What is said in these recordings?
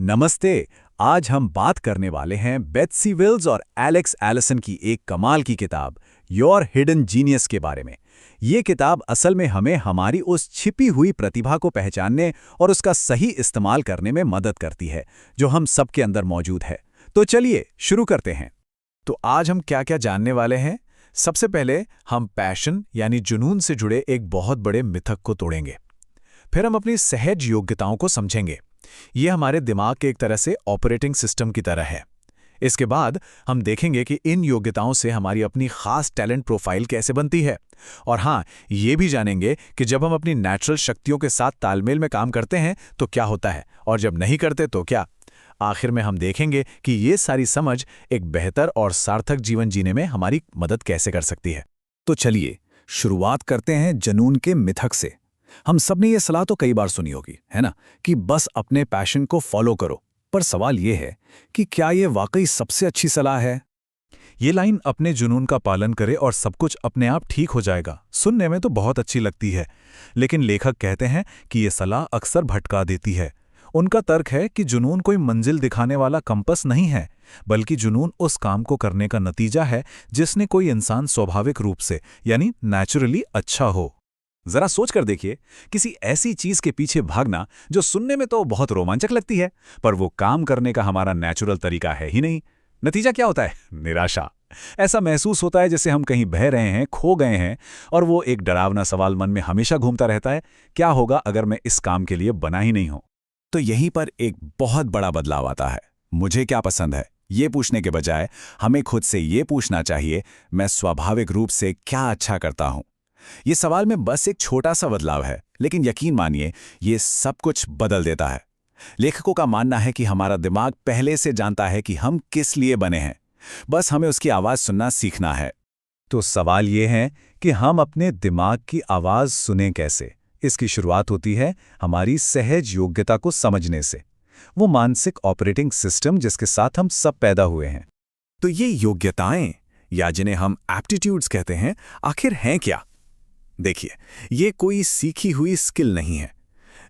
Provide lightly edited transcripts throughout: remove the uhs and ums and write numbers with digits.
नमस्ते। आज हम बात करने वाले हैं बेत्सी विल्स और एलेक्स एलिसन की एक कमाल की किताब योर हिडन जीनियस के बारे में। ये किताब असल में हमें हमारी उस छिपी हुई प्रतिभा को पहचानने और उसका सही इस्तेमाल करने में मदद करती है जो हम सबके अंदर मौजूद है। तो चलिए शुरू करते हैं। तो आज हम क्या-क्या जानने वाले हैं? सबसे पहले हम पैशन यानी जुनून से जुड़े एक बहुत बड़े मिथक को तोड़ेंगे। फिर हम अपनी सहज योग्यताओं को समझेंगे। ये हमारे दिमाग के एक तरह से ऑपरेटिंग सिस्टम की तरह है। इसके बाद हम देखेंगे कि इन योग्यताओं से हमारी अपनी खास टैलेंट प्रोफाइल कैसे बनती है। और हाँ, ये भी जानेंगे कि जब हम अपनी नेचुरल शक्तियों के साथ तालमेल में काम करते हैं तो क्या होता है, और जब नहीं करते तो क्या। आखिर में हम देखेंगे कि ये सारी समझ एक बेहतर और सार्थक जीवन जीने में हमारी मदद कैसे कर सकती है। तो चलिए शुरुआत करते हैं जुनून के मिथक से। हम सब ने ये सलाह तो कई बार सुनी होगी, है ना, कि बस अपने पैशन को फॉलो करो। पर सवाल ये है कि क्या ये वाकई सबसे अच्छी सलाह है? ये लाइन अपने जुनून का पालन करे और सब कुछ अपने आप ठीक हो जाएगा, सुनने में तो बहुत अच्छी लगती है। लेकिन लेखक कहते हैं कि ये सलाह अक्सर भटका देती है। उनका तर्क है कि जुनून कोई मंजिल दिखाने वाला कंपस नहीं है, बल्कि जुनून उस काम को करने का नतीजा है जिसने कोई इंसान स्वाभाविक रूप से यानी नेचुरली अच्छा हो। जरा सोच कर देखिए, किसी ऐसी चीज के पीछे भागना जो सुनने में तो बहुत रोमांचक लगती है, पर वो काम करने का हमारा नेचुरल तरीका है ही नहीं। नतीजा क्या होता है? निराशा। ऐसा महसूस होता है जैसे हम कहीं बह रहे हैं, खो गए हैं, और वो एक डरावना सवाल मन में हमेशा घूमता रहता है, क्या होगा अगर मैं इस काम के लिए बना ही नहीं हूं। तो यहीं पर एक बहुत बड़ा बदलाव आता है। मुझे क्या पसंद है ये पूछने के बजाय हमें खुद से ये पूछना चाहिए, मैं स्वाभाविक रूप से क्या अच्छा करता हूं। ये सवाल में बस एक छोटा सा बदलाव है, लेकिन यकीन मानिए ये सब कुछ बदल देता है। लेखकों का मानना है कि हमारा दिमाग पहले से जानता है कि हम किस लिए बने हैं, बस हमें उसकी आवाज़ सुनना सीखना है। तो सवाल ये है कि हम अपने दिमाग की आवाज़ सुनें कैसे? इसकी शुरुआत होती है हमारी सहज योग्यता को समझने से, वो मानसिक ऑपरेटिंग सिस्टम जिसके साथ हम सब पैदा हुए हैं। तो ये योग्यताएं, या जिन्हें हम एप्टीट्यूड्स कहते हैं, आखिर हैं क्या? देखिए, ये कोई सीखी हुई स्किल नहीं है।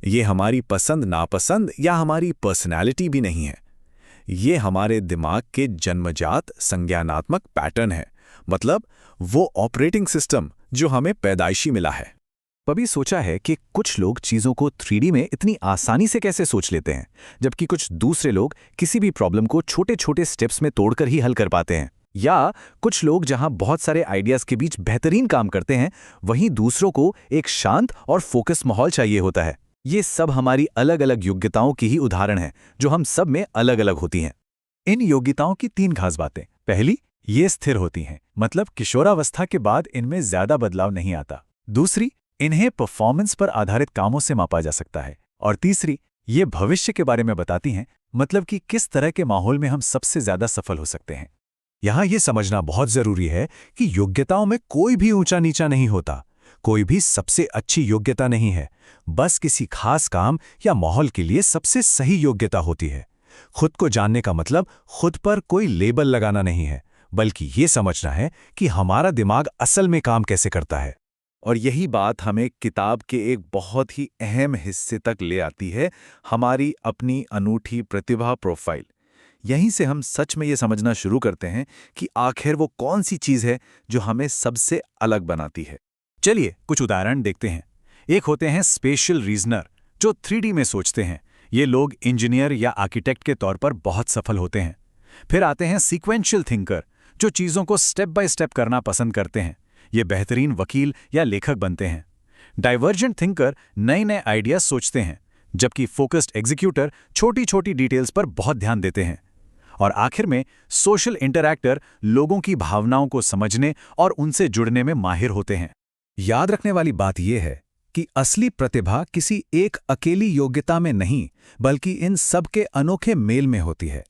ये हमारी पसंद नापसंद या हमारी पर्सनैलिटी भी नहीं है। ये हमारे दिमाग के जन्मजात संज्ञानात्मक पैटर्न है, मतलब वो ऑपरेटिंग सिस्टम जो हमें पैदाइशी मिला है। कभी सोचा है कि कुछ लोग चीज़ों को 3D में इतनी आसानी से कैसे सोच लेते हैं, जबकि कुछ दूसरे लोग किसी भी प्रॉब्लम को छोटे छोटे स्टेप्स में तोड़कर ही हल कर पाते हैं? या कुछ लोग जहां बहुत सारे आइडियाज़ के बीच बेहतरीन काम करते हैं, वहीं दूसरों को एक शांत और फोकस माहौल चाहिए होता है। ये सब हमारी अलग अलग योग्यताओं की ही उदाहरण हैं, जो हम सब में अलग अलग होती हैं। इन योग्यताओं की 3 खास बातें। पहली, ये स्थिर होती हैं, मतलब किशोरावस्था के बाद इनमें ज्यादा बदलाव नहीं आता। दूसरी, इन्हें परफॉर्मेंस पर आधारित कामों से मापा जा सकता है। और तीसरी, ये भविष्य के बारे में बताती हैं, मतलब कि किस तरह के माहौल में हम सबसे ज्यादा सफल हो सकते हैं। यहाँ ये समझना बहुत जरूरी है कि योग्यताओं में कोई भी ऊंचा नीचा नहीं होता, कोई भी सबसे अच्छी योग्यता नहीं है। बस किसी खास काम या माहौल के लिए सबसे सही योग्यता होती है। खुद को जानने का मतलब खुद पर कोई लेबल लगाना नहीं है, बल्कि ये समझना है कि हमारा दिमाग असल में काम कैसे करता है। और यही बात हमें किताब के एक बहुत ही अहम हिस्से तक ले आती है, हमारी अपनी अनूठी प्रतिभा प्रोफाइल। यहीं से हम सच में ये समझना शुरू करते हैं कि आखिर वो कौन सी चीज़ है जो हमें सबसे अलग बनाती है। चलिए कुछ उदाहरण देखते हैं। एक होते हैं स्पेशल रीजनर, जो 3D में सोचते हैं। ये लोग इंजीनियर या आर्किटेक्ट के तौर पर बहुत सफल होते हैं। फिर आते हैं सीक्वेंशियल थिंकर, जो चीज़ों को स्टेप बाय स्टेप करना पसंद करते हैं। ये बेहतरीन वकील या लेखक बनते हैं। डाइवर्जेंट थिंकर नए नए आइडियाज सोचते हैं, जबकि फोकस्ड एग्जीक्यूटर छोटी छोटी डिटेल्स पर बहुत ध्यान देते हैं। और आखिर में सोशल इंटरैक्टर लोगों की भावनाओं को समझने और उनसे जुड़ने में माहिर होते हैं। याद रखने वाली बात यह है कि असली प्रतिभा किसी एक अकेली योग्यता में नहीं, बल्कि इन सब के अनोखे मेल में होती है।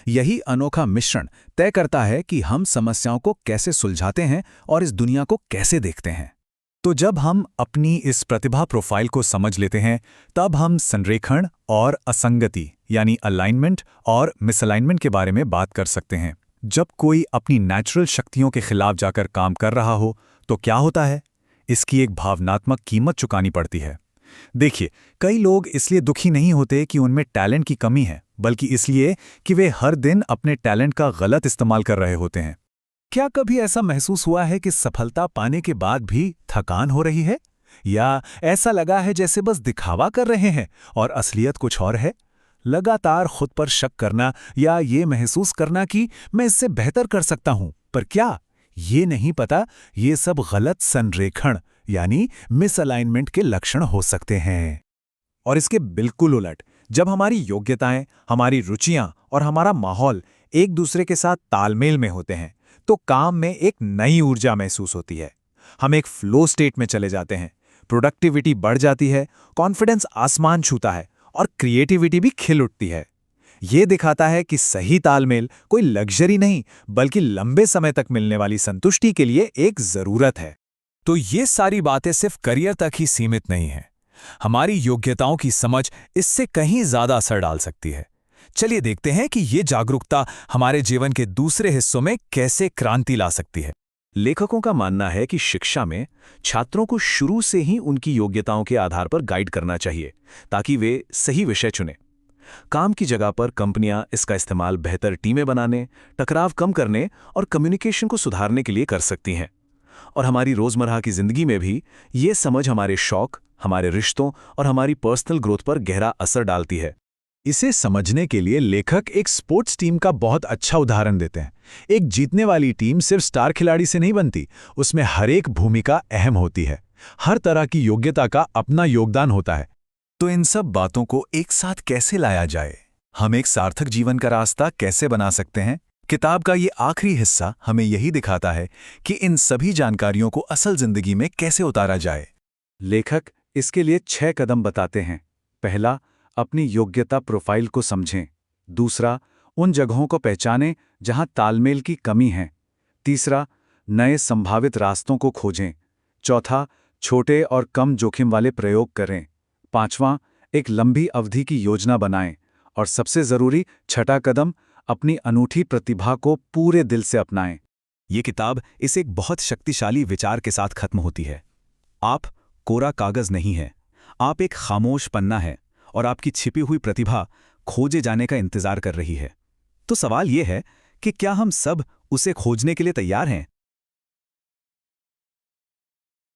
यही अनोखा मिश्रण तय करता है कि हम समस्याओं को कैसे सुलझाते हैं और इस दुनिया को कैसे देखते हैं। तो जब हम अपनी इस प्रतिभा प्रोफाइल को समझ लेते हैं, तब हम संरेखण और असंगति यानी अलाइनमेंट और मिसअलाइनमेंट के बारे में बात कर सकते हैं। जब कोई अपनी नेचुरल शक्तियों के खिलाफ जाकर काम कर रहा हो तो क्या होता है? इसकी एक भावनात्मक कीमत चुकानी पड़ती है। देखिए, कई लोग इसलिए दुखी नहीं होते कि उनमें टैलेंट की कमी है, बल्कि इसलिए कि वे हर दिन अपने टैलेंट का गलत इस्तेमाल कर रहे होते हैं। क्या कभी ऐसा महसूस हुआ है कि सफलता पाने के बाद भी थकान हो रही है, या ऐसा लगा है जैसे बस दिखावा कर रहे हैं और असलियत कुछ और है? लगातार खुद पर शक करना या ये महसूस करना कि मैं इससे बेहतर कर सकता हूं, पर क्या ये नहीं पता ये सब गलत संरेखण यानी मिसअलाइनमेंट के लक्षण हो सकते हैं। और इसके बिल्कुल उलट, जब हमारी योग्यताएं, हमारी रुचियां और हमारा माहौल एक दूसरे के साथ तालमेल में होते हैं, तो काम में एक नई ऊर्जा महसूस होती है। हम एक फ्लो स्टेट में चले जाते हैं, प्रोडक्टिविटी बढ़ जाती है, कॉन्फिडेंस आसमान छूता है और क्रिएटिविटी भी खिल उठती है। ये दिखाता है कि सही तालमेल कोई लग्जरी नहीं, बल्कि लंबे समय तक मिलने वाली संतुष्टि के लिए एक जरूरत है। तो ये सारी बातें सिर्फ करियर तक ही सीमित नहीं हैं। हमारी योग्यताओं की समझ इससे कहीं ज्यादा असर डाल सकती है। चलिए देखते हैं कि ये जागरूकता हमारे जीवन के दूसरे हिस्सों में कैसे क्रांति ला सकती है। लेखकों का मानना है कि शिक्षा में छात्रों को शुरू से ही उनकी योग्यताओं के आधार पर गाइड करना चाहिए, ताकि वे सही विषय चुनें। काम की जगह पर कंपनियां इसका इस्तेमाल बेहतर टीमें बनाने, टकराव कम करने और कम्युनिकेशन को सुधारने के लिए कर सकती हैं। और हमारी रोजमर्रा की जिंदगी में भी ये समझ हमारे शौक, हमारे रिश्तों और हमारी पर्सनल ग्रोथ पर गहरा असर डालती है। इसे समझने के लिए लेखक एक स्पोर्ट्स टीम का बहुत अच्छा उदाहरण देते हैं। एक जीतने वाली टीम सिर्फ स्टार खिलाड़ी से नहीं बनती, उसमें हर एक भूमिका अहम होती है। हर तरह की योग्यता का अपना योगदान होता है। तो इन सब बातों को एक साथ कैसे लाया जाए? हम एक सार्थक जीवन का रास्ता कैसे बना सकते हैं? किताब का ये आखिरी हिस्सा हमें यही दिखाता है कि इन सभी जानकारियों को असल जिंदगी में कैसे उतारा जाए। लेखक इसके लिए 6 कदम बताते हैं। पहला, अपनी योग्यता प्रोफाइल को समझें। दूसरा, उन जगहों को पहचानें जहां तालमेल की कमी है। तीसरा, नए संभावित रास्तों को खोजें। चौथा, छोटे और कम जोखिम वाले प्रयोग करें। पांचवां, एक लंबी अवधि की योजना बनाएं। और सबसे जरूरी छठा कदम, अपनी अनूठी प्रतिभा को पूरे दिल से अपनाएं। ये किताब इस एक बहुत शक्तिशाली विचार के साथ खत्म होती है। आप कोरा कागज नहीं है, आप एक खामोश पन्ना है और आपकी छिपी हुई प्रतिभा खोजे जाने का इंतजार कर रही है। तो सवाल यह है कि क्या हम सब उसे खोजने के लिए तैयार हैं?